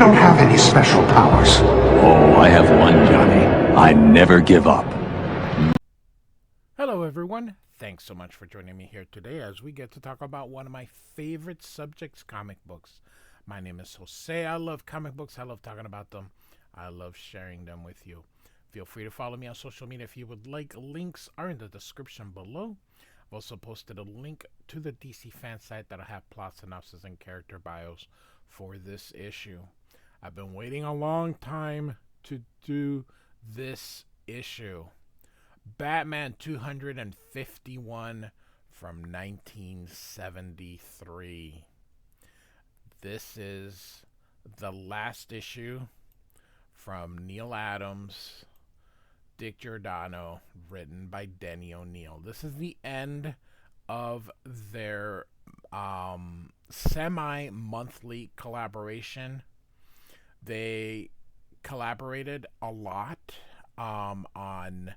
don't have any special powers. Oh, I have one, Johnny. I never give up. Hello, everyone. Thanks so much for joining me here today as we get to talk about one of my favorite subjects, comic books. My name is Jose. I love comic books. I love talking about them. I love sharing them with you. Feel free to follow me on social media if you would like. Links are in the description below. I've also posted a link to the DC fan site that'll have plot synopsis and character bios for this issue. I've been waiting a long time to do this issue. Batman 251 from 1973. This is the last issue from Neal Adams, Dick Giordano, written by Neal. This is the end of their semi-monthly collaboration. They collaborated a lot on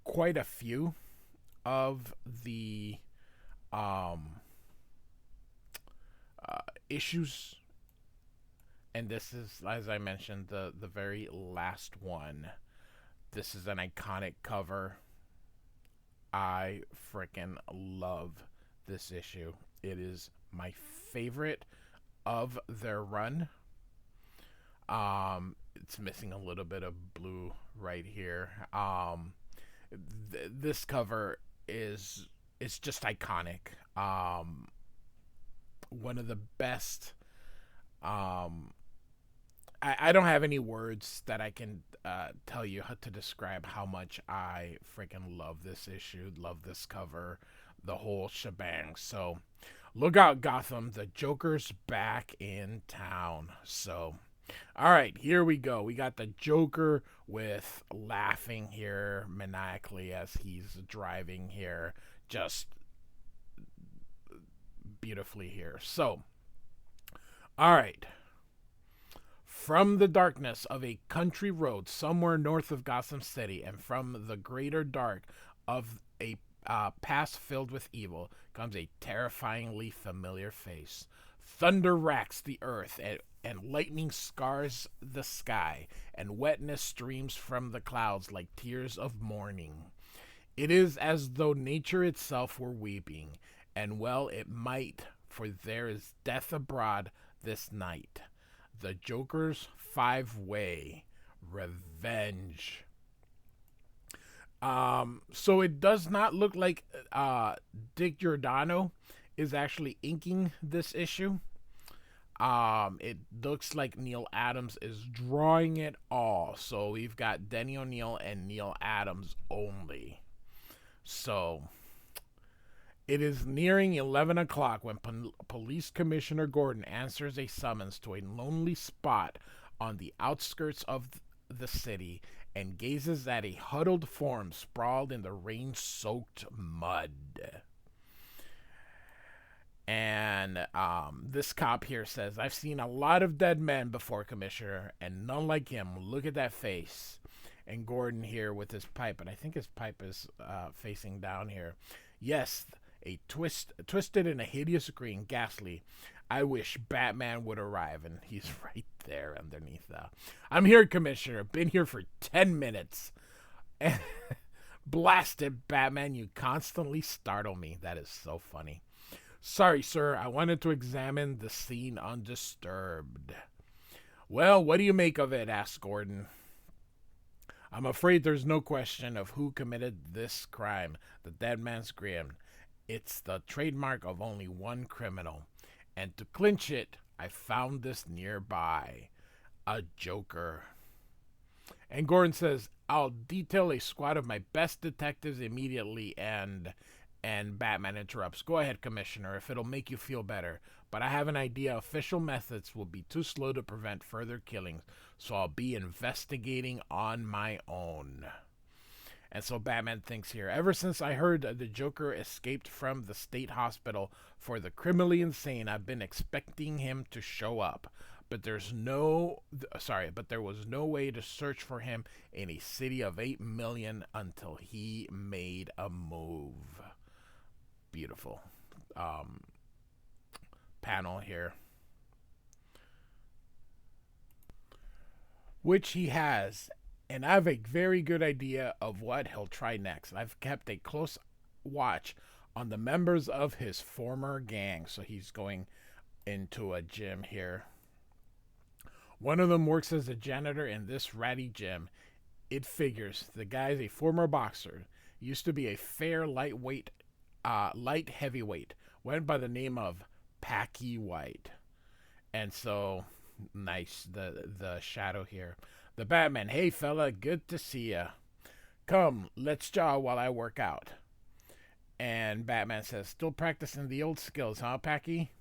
quite a few of the issues, and this is, as I mentioned, the very last one. This is an iconic cover. I freaking love this issue. It is my favorite of their run. It's missing a little bit of blue right here. This cover is just iconic. One of the best. I don't have any words that I can tell you how to describe how much I freaking love this issue, love this cover, the whole shebang. So look out, Gotham. The Joker's back in town. So, all right, here we go. We got the Joker with laughing here maniacally as he's driving here. Just beautifully here. So, all right. From the darkness of a country road somewhere north of Gotham City, and from the greater dark of a past filled with evil, comes a terrifyingly familiar face. Thunder racks the earth, and lightning scars the sky, and wetness streams from the clouds like tears of mourning. It is as though nature itself were weeping, and well it might, for there is death abroad this night. The Joker's Five-Way Revenge. So it does not look like Dick Giordano is actually inking this issue. It looks like Neal Adams is drawing it all. So we've got Denny O'Neil and Neal Adams only. So it is nearing 11 o'clock when Police Commissioner Gordon answers a summons to a lonely spot on the outskirts of the city and gazes at a huddled form sprawled in the rain-soaked mud. And this cop here says, "I've seen a lot of dead men before, Commissioner, and none like him. Look at that face." And Gordon here with his pipe, and I think his pipe is facing down here. "Yes, twisted in a hideous green, ghastly. I wish Batman would arrive." And he's right there underneath. "I'm here, Commissioner. Been here for 10 minutes. And blasted Batman, you constantly startle me." That is so funny. "Sorry, sir. I wanted to examine the scene undisturbed." "Well, what do you make of it?" asked Gordon. "I'm afraid there's no question of who committed this crime. The dead man's grin. It's the trademark of only one criminal. And to clinch it, I found this nearby. A Joker." And Gordon says, "I'll detail a squad of my best detectives immediately," and Batman interrupts. "Go ahead, Commissioner, if it'll make you feel better. But I have an idea official methods will be too slow to prevent further killings, so I'll be investigating on my own." And so Batman thinks here, "Ever since I heard the Joker escaped from the state hospital for the criminally insane, I've been expecting him to show up. But there was no way to search for him in a city of 8 million until he made a move." Beautiful panel here. which he has, and I have a very good idea of what he'll try next. I've kept a close watch on the members of his former gang. So he's going into a gym here. One of them works as a janitor in this ratty gym. It figures the guy's a former boxer. Used to be a fair light heavyweight. Went by the name of Packy White. And so, nice, the shadow here. The Batman, hey fella, good to see ya. Come, let's jaw while I work out. And Batman says, still practicing the old skills, huh, Packy?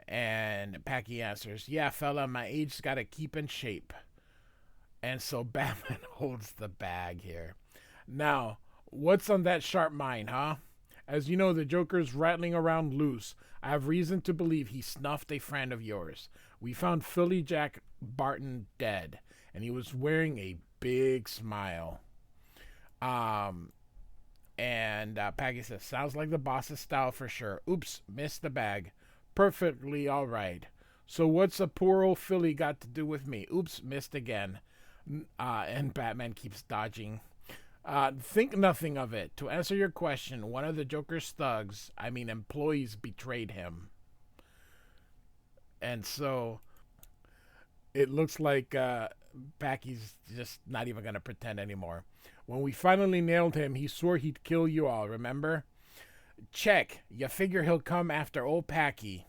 And Packy answers, yeah, fella, my age's gotta keep in shape. And so Batman holds the bag here. Now, what's on that sharp mind, huh? As you know, the Joker's rattling around loose. I have reason to believe he snuffed a friend of yours. We found Philly Jack Barton dead, and he was wearing a big smile. And Packy says, sounds like the boss's style for sure. Oops, missed the bag. Perfectly all right. So what's a poor old Philly got to do with me? Oops, missed again. And Batman keeps dodging. Think nothing of it. To answer your question, one of the Joker's employees betrayed him. And so it looks like Packy's just not even going to pretend anymore. When we finally nailed him, he swore he'd kill you all, remember? Check. You figure he'll come after old Packy.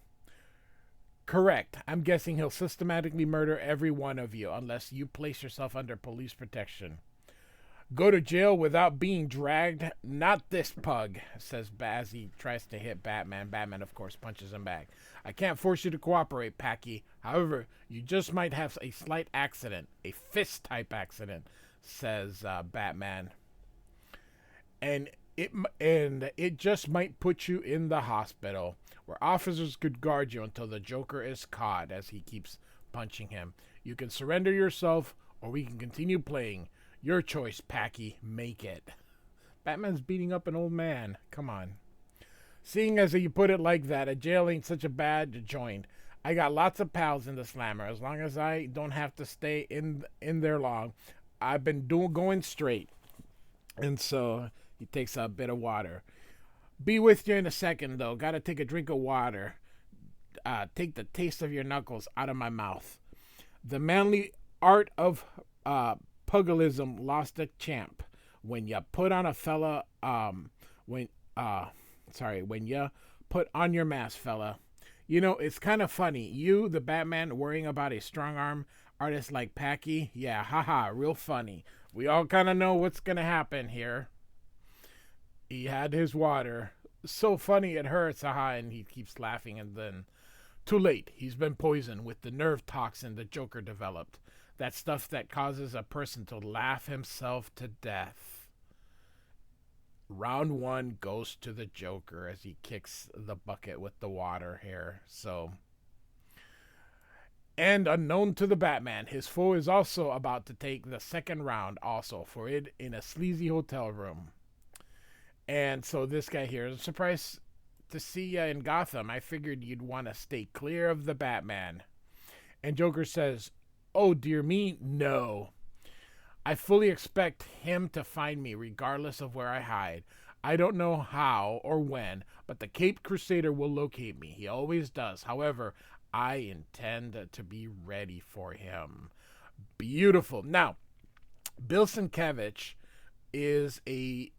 Correct. I'm guessing he'll systematically murder every one of you unless you place yourself under police protection. Go to jail without being dragged? Not this pug, says Baz. He tries to hit Batman. Batman, of course, punches him back. I can't force you to cooperate, Packy. However, you just might have a slight accident, a fist-type accident, says Batman. And it just might put you in the hospital, where officers could guard you until the Joker is caught, as he keeps punching him. You can surrender yourself, or we can continue playing. Your choice, Packy. Make it. Batman's beating up an old man. Come on. Seeing as you put it like that, a jail ain't such a bad joint. I got lots of pals in the slammer. As long as I don't have to stay in there long, I've been going straight. And so he takes a bit of water. Be with you in a second, though. Gotta take a drink of water. Take the taste of your knuckles out of my mouth. The manly art of pugilism lost a champ. When you put on a fella, when you put on your mask, fella. You know, it's kind of funny. You, the Batman, worrying about a strong-arm artist like Packy? Yeah, haha, real funny. We all kind of know what's going to happen here. He had his water. So funny it hurts, haha, and he keeps laughing, and then... Too late. He's been poisoned with the nerve toxin the Joker developed. That stuff that causes a person to laugh himself to death. Round one goes to the Joker as he kicks the bucket with the water here. So, and unknown to the Batman, his foe is also about to take the second round also for it in a sleazy hotel room. And so this guy here is surprised to see you in Gotham. I figured you'd want to stay clear of the Batman. And Joker says, oh dear me, no. I fully expect him to find me regardless of where I hide. I don't know how or when, but the Caped Crusader will locate me. He always does. However, I intend to be ready for him. Beautiful. Now, Bill Sienkiewicz is a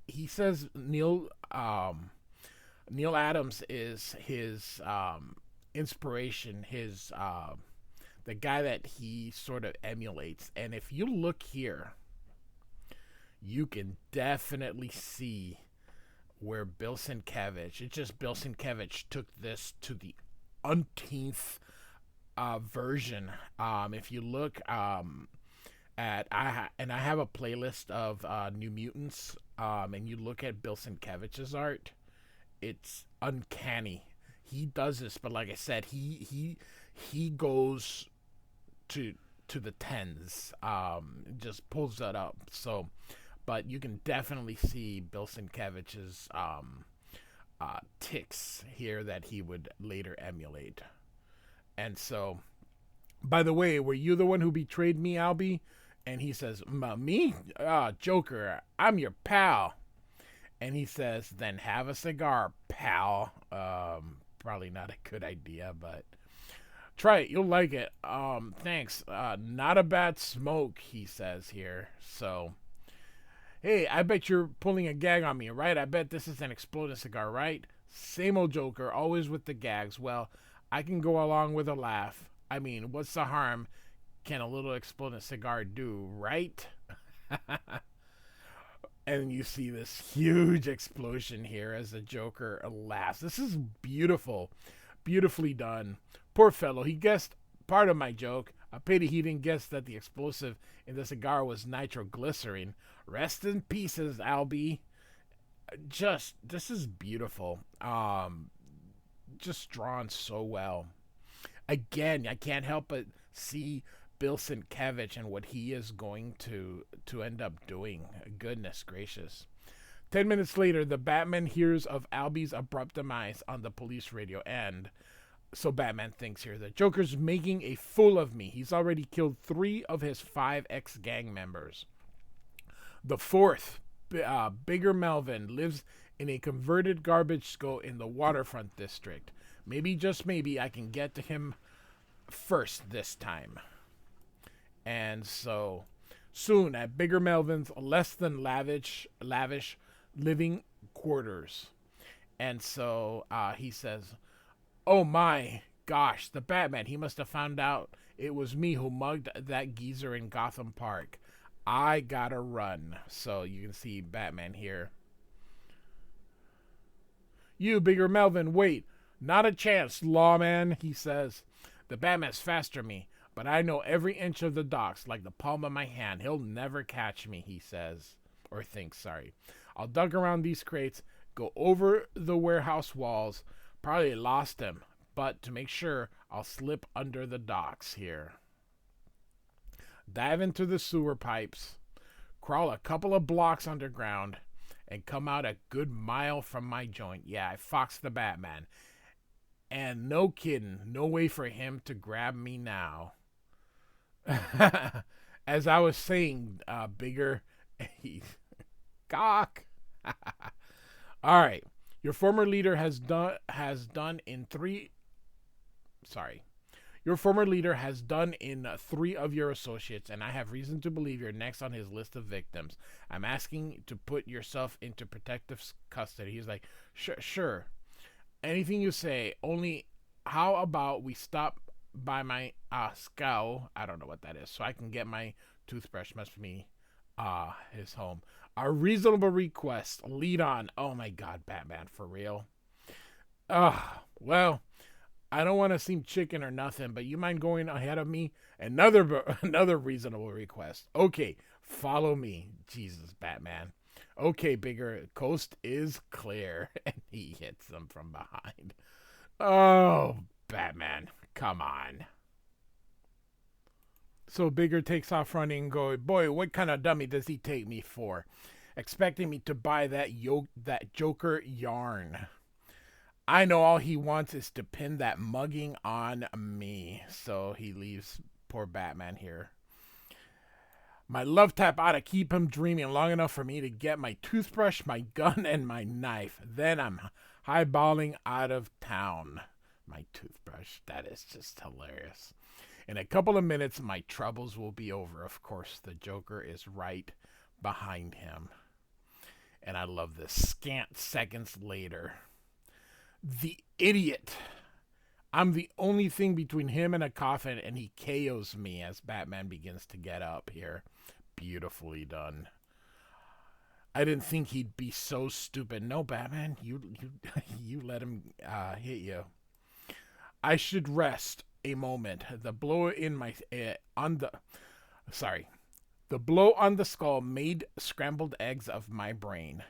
he says Neal Adams is his inspiration, his the guy that he sort of emulates. And if you look here, you can definitely see where Bill Sienkiewicz took this to the umpteenth version. If you look I have a playlist of New Mutants, and you look at Bill Sienkiewicz's art, it's uncanny. He does this, but like I said, he goes to the tens, just pulls that up. So, but you can definitely see Bill Sienkiewicz's ticks here that he would later emulate. And so, By the way, were you the one who betrayed me, Albie? And he says, Me? Joker, I'm your pal. And he says, then have a cigar, pal. Probably not a good idea, but try it. You'll like it. Thanks. Not a bad smoke, he says here. So, hey, I bet you're pulling a gag on me, right? I bet this is an exploding cigar, right? Same old Joker, always with the gags. Well, I can go along with a laugh. I mean, what's the harm can a little exploding cigar do, right? And you see this huge explosion here as the Joker laughs. This is beautiful. Beautifully done. Poor fellow. He guessed part of my joke. A pity he didn't guess that the explosive in the cigar was nitroglycerin. Rest in pieces, Albie. This is beautiful. Just drawn so well. Again, I can't help but see Bill Sienkiewicz and what he is going to end up doing. Goodness gracious. 10 minutes later, the Batman hears of Albie's abrupt demise on the police radio, and so Batman thinks here that Joker's making a fool of me. He's already killed 3 of his 5 ex-gang members. The fourth, Bigger Melvin, lives in a converted garbage scow in the waterfront district. Maybe, just maybe, I can get to him first this time. And so, soon at Bigger Melvin's less than lavish living quarters. And so he says, oh my gosh, the Batman, he must have found out it was me who mugged that geezer in Gotham Park. I gotta run. So you can see Batman here. You, Bigger Melvin, wait. Not a chance, lawman, he says. The Batman's faster than me, but I know every inch of the docks like the palm of my hand. He'll never catch me, he says. Or thinks, sorry. I'll dug around these crates, go over the warehouse walls. Probably lost him, but to make sure, I'll slip under the docks here. Dive into the sewer pipes, crawl a couple of blocks underground, and come out a good mile from my joint. Yeah, I foxed the Batman. And no kidding, no way for him to grab me now. As I was saying, Bigger, cock. All right, your former leader has done in 3 of your associates, and I have reason to believe you're next on his list of victims. I'm asking to put yourself into protective custody. He's like, sure. Anything you say, only how about we stop by my scow, I don't know what that is, so I can get my toothbrush. Must be his home. A reasonable request. Lead on. Oh my god, Batman, for real? Well, I don't want to seem chicken or nothing, but you mind going ahead of me? Another reasonable request. Okay, follow me. Jesus, Batman. Okay, Bigger, coast is clear. And he hits them from behind. Oh, Batman, come on. So Bigger takes off running and going, boy, what kind of dummy does he take me for? Expecting me to buy that Joker yarn. I know all he wants is to pin that mugging on me. So he leaves poor Batman here. My love tap ought to keep him dreaming long enough for me to get my toothbrush, my gun, and my knife. Then I'm highballing out of town. My toothbrush. That is just hilarious. In a couple of minutes, my troubles will be over. Of course, the Joker is right behind him. And I love this. Scant seconds later. The idiot. I'm the only thing between him and a coffin, and he KOs me as Batman begins to get up here. Beautifully done. I didn't think he'd be so stupid. No, Batman, you let him hit you. I should rest a moment. The blow on the skull made scrambled eggs of my brain.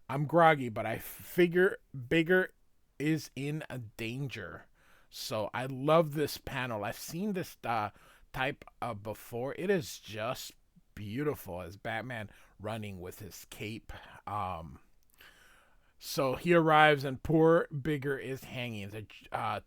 I'm groggy, but I figure Bigger is in a danger. So I love this panel. I've seen this type before. It is just beautiful as Batman running with his cape. So he arrives and poor Bigger is hanging.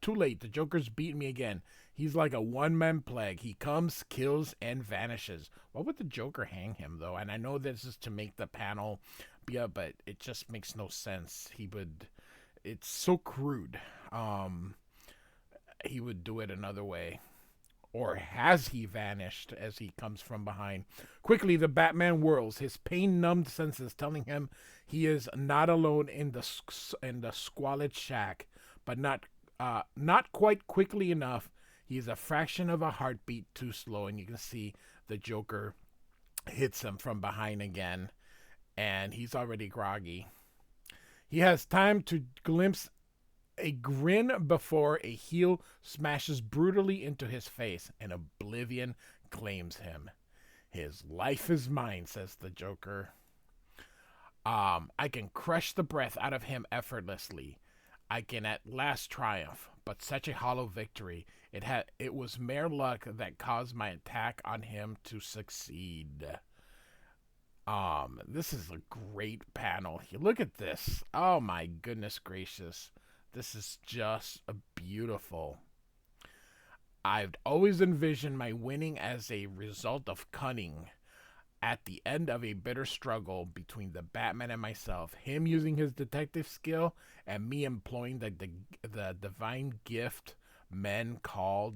Too late. The Joker's beat me again. He's like a one-man plague. He comes, kills, and vanishes. Why would the Joker hang him, though? And I know this is to make the panel be up, but it just makes no sense. He would... It's so crude. He would do it another way. Or has he vanished as he comes from behind? Quickly, the Batman whirls, his pain-numbed senses telling him he is not alone in the squalid shack, but not quite quickly enough. He is a fraction of a heartbeat too slow, and you can see the Joker hits him from behind again, and he's already groggy. He has time to glimpse a grin before a heel smashes brutally into his face, and oblivion claims him. His life is mine, says the Joker. I can crush the breath out of him effortlessly. I can at last triumph, but such a hollow victory. It was mere luck that caused my attack on him to succeed. This is a great panel. Look at this. Oh my goodness gracious. This is just beautiful. I've always envisioned my winning as a result of cunning. At the end of a bitter struggle between the Batman and myself, him using his detective skill and me employing the divine gift men call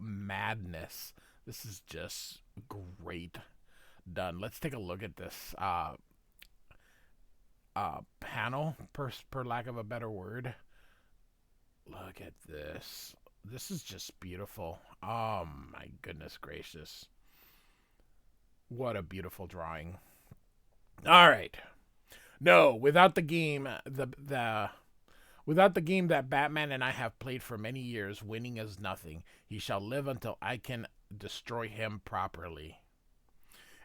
madness. This is just great done. Let's take a look at this panel, per lack of a better word. Look at this. This is just beautiful. Oh my goodness gracious. What a beautiful drawing. All right. No, without the game, without the game that Batman and I have played for many years, winning is nothing. He shall live until I can destroy him properly.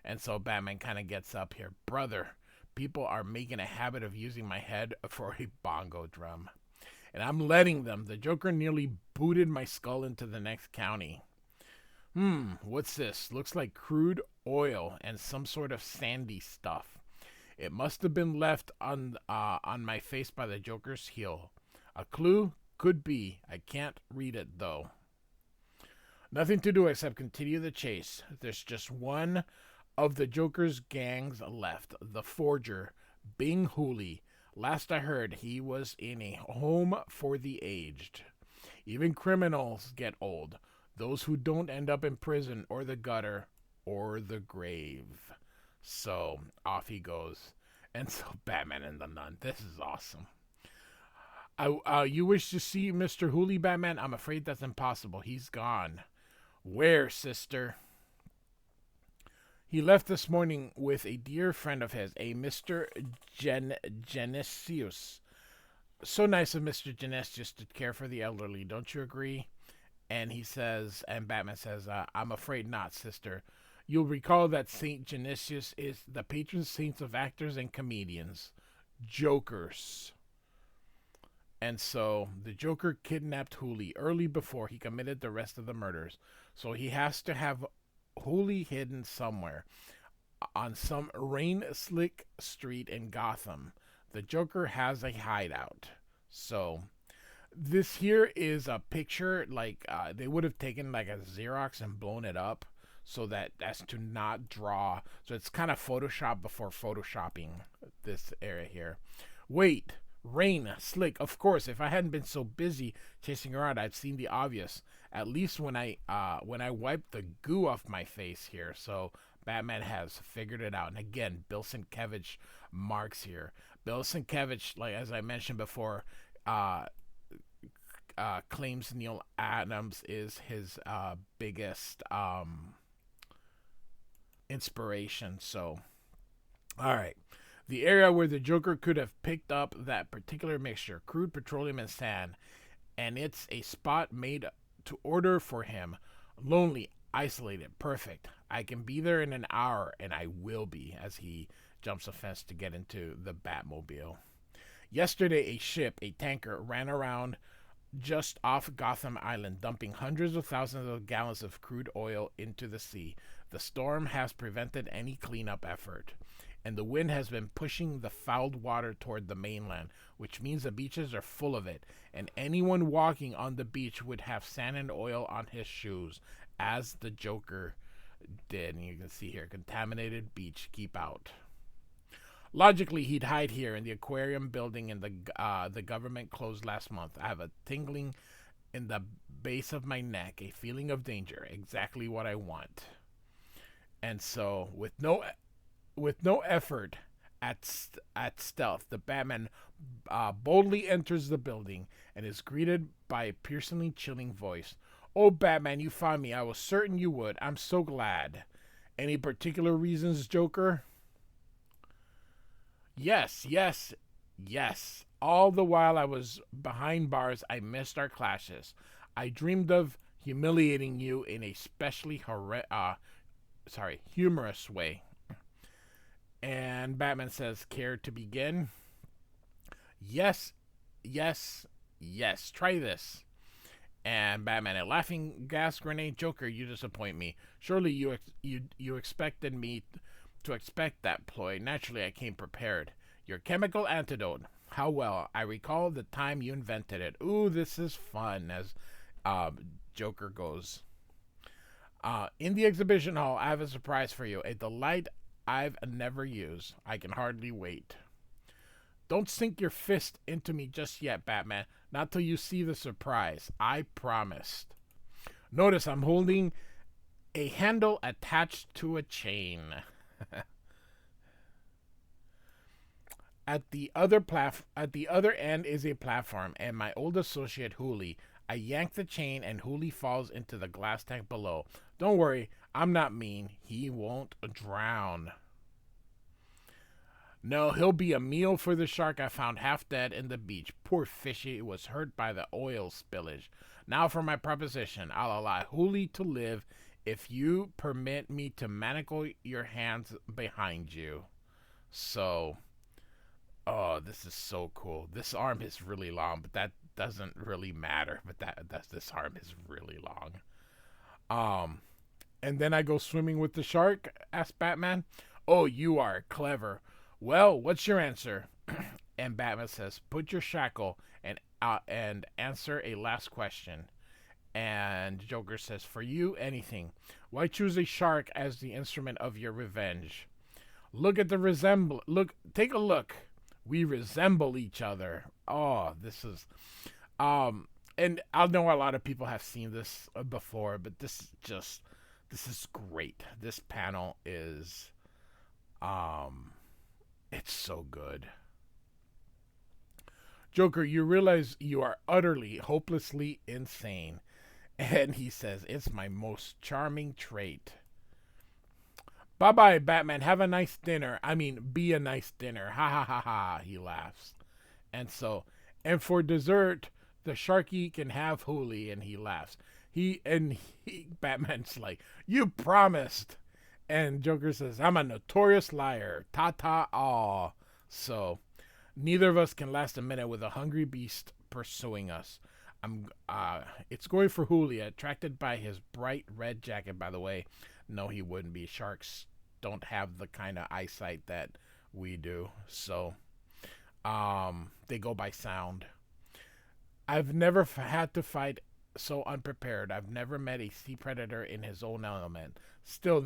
And so Batman kind of gets up here. Brother, people are making a habit of using my head for a bongo drum. And I'm letting them. The Joker nearly booted my skull into the next county. What's this? Looks like crude oil and some sort of sandy stuff. It must have been left on my face by the Joker's heel. A clue? Could be. I can't read it, though. Nothing to do except continue the chase. There's just one of the Joker's gangs left. The forger, Bing Hooley. Last I heard, he was in a home for the aged. Even criminals get old. Those who don't end up in prison or the gutter or the grave. So off he goes. And so Batman and the Nun. This is awesome. You wish to see Mr. Hooley, Batman? I'm afraid that's impossible. He's gone. Where, sister? He left this morning with a dear friend of his, a Mr. Genesius. So nice of Mr. Genesius to care for the elderly, don't you agree? And he says, and Batman says, I'm afraid not, sister. You'll recall that Saint Genesius is the patron saint of actors and comedians. Jokers. And so the Joker kidnapped Hooley early before he committed the rest of the murders. So he has to have Hooley hidden somewhere on some rain-slick street in Gotham. The Joker has a hideout. So this here is a picture, like they would have taken like a Xerox and blown it up so that's to not draw. So it's kind of Photoshop before Photoshopping this area here. Wait, rain, slick. Of course, if I hadn't been so busy chasing around, I'd seen the obvious. At least when I wiped the goo off my face here. So Batman has figured it out. And again, Bill Sienkiewicz marks here. Bill Sienkiewicz, like as I mentioned before, claims Neal Adams is his biggest inspiration. So, all right. The area where the Joker could have picked up that particular mixture, crude petroleum and sand, and it's a spot made to order for him. Lonely, isolated, perfect. I can be there in an hour, and I will be, as he jumps a fence to get into the Batmobile. Yesterday, a ship, a tanker, ran around just off Gotham Island, dumping hundreds of thousands of gallons of crude oil into the sea. The storm has prevented any cleanup effort. and the wind has been pushing the fouled water toward the mainland, which means the beaches are full of it, and anyone walking on the beach would have sand and oil on his shoes, as the Joker did. And you can see here, contaminated beach, keep out. Logically, he'd hide here in the aquarium building in the government closed last month. I have a tingling in the base of my neck, a feeling of danger, exactly what I want. And so, with no effort at stealth, the Batman boldly enters the building and is greeted by a piercingly chilling voice. "Oh, Batman, you found me. I was certain you would. I'm so glad. Any particular reasons, Joker?" Yes, yes, yes. All the while I was behind bars, I missed our clashes. I dreamed of humiliating you in a especially humorous way. And Batman says, "Care to begin?" "Yes, yes, yes. Try this." And Batman, a laughing gas grenade. "Joker, you disappoint me. Surely you expected me to expect that ploy. Naturally, I came prepared. Your chemical antidote. How well. I recall the time you invented it." Ooh, this is fun, as Joker goes. "In the exhibition hall, I have a surprise for you. A delight I've never used. I can hardly wait." "Don't sink your fist into me just yet, Batman. Not till you see the surprise. I promised." Notice I'm holding a handle attached to a chain. At the other end is a platform, and my old associate Hooli. I yank the chain, and Hooli falls into the glass tank below. Don't worry, I'm not mean. He won't drown. No, he'll be a meal for the shark I found half dead in the beach. Poor fishy was hurt by the oil spillage. Now for my proposition. I'll allow Hooli to live if you permit me to manacle your hands behind you. So, oh, this is so cool. This arm is really long, but that doesn't really matter. But this arm is really long. And then I go swimming with the shark? Asked Batman. "Oh, you are clever. Well, what's your answer?" And Batman says, "Put your shackle and answer a last question." And Joker says, "For you, anything. Why choose a shark as the instrument of your revenge? Look at the take a look. We resemble each other." Oh, this is and I know a lot of people have seen this before, but this is great. This panel is it's so good. "Joker, you realize you are utterly, hopelessly insane." And he says, "It's my most charming trait." "Bye-bye, Batman. Have a nice dinner. I mean, be a nice dinner. Ha ha ha ha," he laughs. And for dessert, the Sharky can have Hooli, and he laughs. Batman's like, "You promised." And Joker says, "I'm a notorious liar. Ta-ta-aw." So, neither of us can last a minute with a hungry beast pursuing us. It's going for Hooli, attracted by his bright red jacket, by the way. No, he wouldn't be. Sharks don't have the kind of eyesight that we do. So, they go by sound. I've never had to fight so unprepared. I've never met a sea predator in his own element. Still,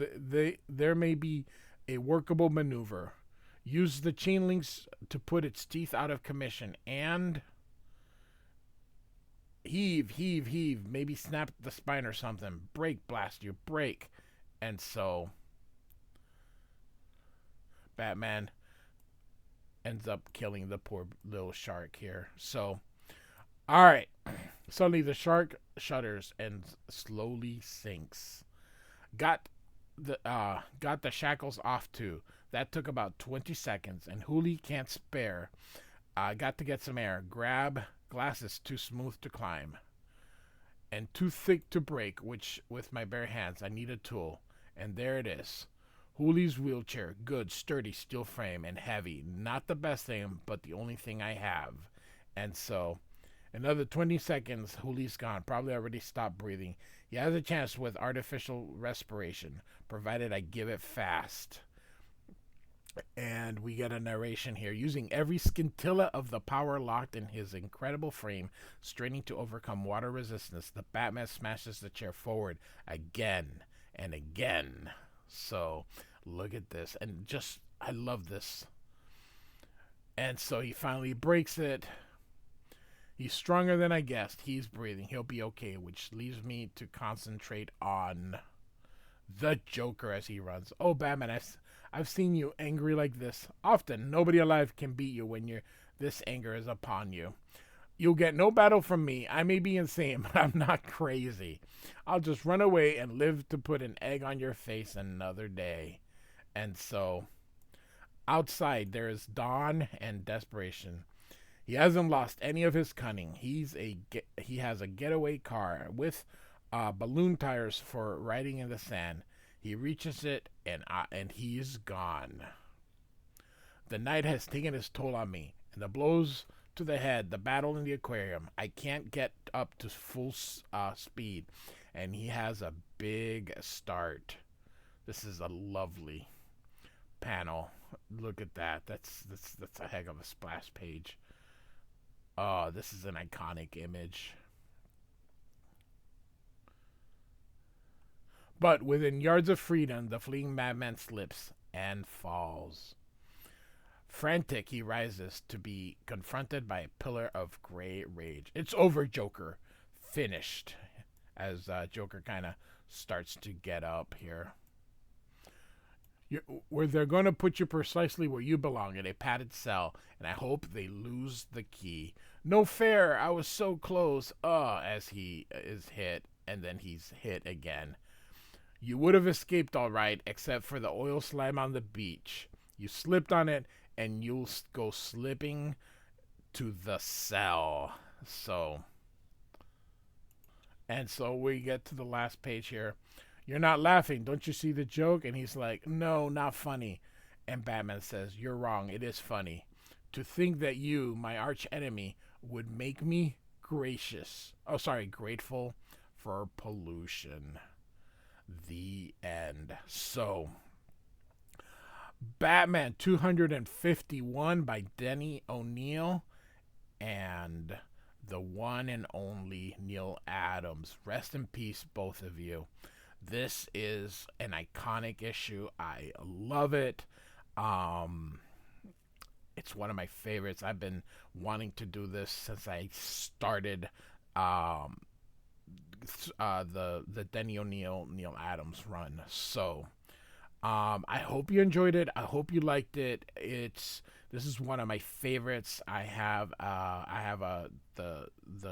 there may be a workable maneuver. Use the chain links to put its teeth out of commission and heave, heave, heave. Maybe snap the spine or something. Break, blast you, break. And so Batman ends up killing the poor little shark here. So, all right. Suddenly the shark shudders and slowly sinks. Got the shackles off too. That took about 20 seconds, and Hooli can't spare. Got to get some air. Grab glasses too smooth to climb and too thick to break, which with my bare hands I need a tool. And there it is. Hooli's wheelchair. Good, sturdy steel frame and heavy. Not the best thing, but the only thing I have. And so, another 20 seconds, Hooli's gone. Probably already stopped breathing. He has a chance with artificial respiration, provided I give it fast. And we get a narration here. Using every scintilla of the power locked in his incredible frame, straining to overcome water resistance, the Batman smashes the chair forward again and again. So, look at this. And just, I love this. And so he finally breaks it. He's stronger than I guessed. He's breathing. He'll be okay, which leaves me to concentrate on the Joker as he runs. Oh, Batman, I've seen you angry like this often. Nobody alive can beat you when this anger is upon you. You'll get no battle from me. I may be insane, but I'm not crazy. I'll just run away and live to put an egg on your face another day. And so, outside, there is dawn and desperation. He hasn't lost any of his cunning. He has a getaway car with balloon tires for riding in the sand. He reaches it, and he's gone. The night has taken its toll on me, and the blows to the head, the battle in the aquarium. I can't get up to full speed, and he has a big start. This is a lovely panel. Look at that. That's a heck of a splash page. Oh, this is an iconic image. But within yards of freedom, the fleeing madman slips and falls. Frantic, he rises to be confronted by a pillar of gray rage. It's over, Joker. Finished. As Joker kind of starts to get up here. Where they're going to put you precisely where you belong, in a padded cell, and I hope they lose the key. No fair, I was so close, as he is hit, and then he's hit again. You would have escaped all right, except for the oil slime on the beach. You slipped on it, and you'll go slipping to the cell. And so we get to the last page here. You're not laughing. Don't you see the joke? And he's like, no, not funny. And Batman says, you're wrong. It is funny. To think that you, my arch enemy, would make me grateful for pollution. The end. So, Batman 251 by Denny O'Neil and the one and only Neal Adams. Rest in peace, both of you. This is an iconic issue. I love it. It's one of my favorites. I've been wanting to do this since I started the Denny O'Neil Neal Adams run. So I hope you enjoyed it. I hope you liked it. This is one of my favorites. I have the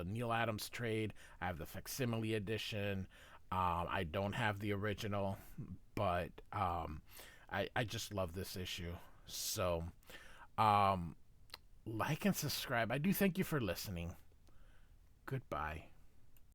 Neal Adams trade. I have the facsimile edition. I don't have the original, but I just love this issue. So, like and subscribe. I do thank you for listening. Goodbye.